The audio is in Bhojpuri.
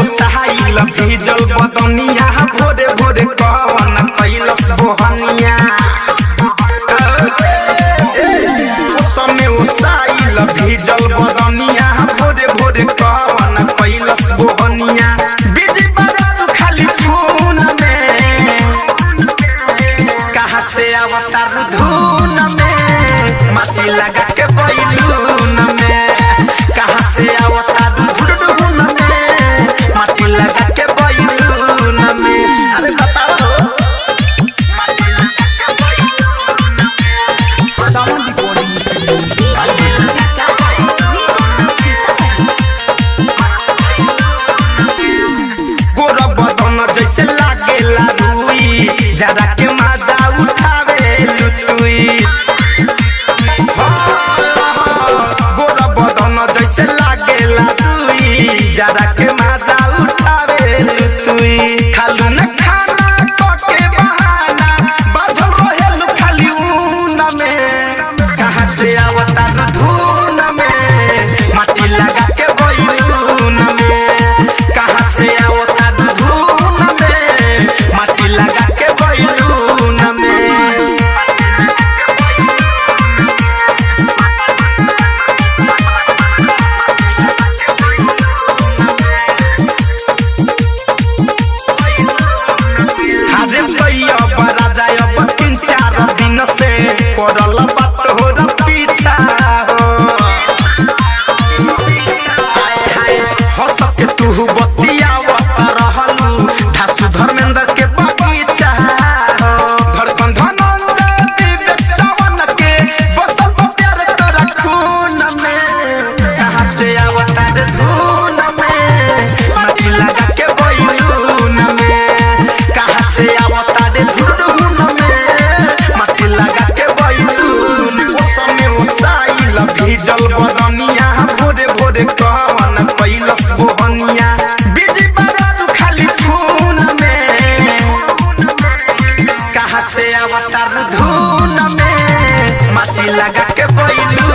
भीजल बदनिया भोरे भोरे कवन कैलस बोहनिया समय ओसाइल भीजल बदनिया भोरे भोरे कवन कैलस बोहनिया बिजी बरत खाली धुन में कहाँ से अवतार धुन में माटी लगा के बैलून में कहाँ से अवतार धुन में माटी लगा के बैलून में अरे बताओ साउंड गोरा बदन जैसे लागेला रुई जरा के मजा उठावे लुटुई गोरा बदन जैसे लागेला रुई जरा के मजा उठावे लुटुई खालू न खाना के बहाना बाझल रहेलु खाली ऊन में कहाँ से अवतार धुन में माटी लगा के बैलून में कहाँ से अवतार धुन में माटी लगा के बैलून में हारे भैया बड़ा जाय अब 3-4 दिन से पड़ल बात हो र पीछा हो हाय हाय हंस के तू बतियावत रहलू धासु धर्मेंद्र के बगीचा हो धड़कन धनंजय विवेक सावन के बसल प्यार तोरा खून में कहाँ से अवतार धुन में माटी लगा के बैलून में कहाँ से अवतार धुन में माटी लगा के बैलून ओ समय ओसाइल भीजल बदनिया भोरे भोरे कवन कैलस बोहनिया बिजी बरत खाली धुन में कहाँ से अवतार धुन में माटी लगा के बैलून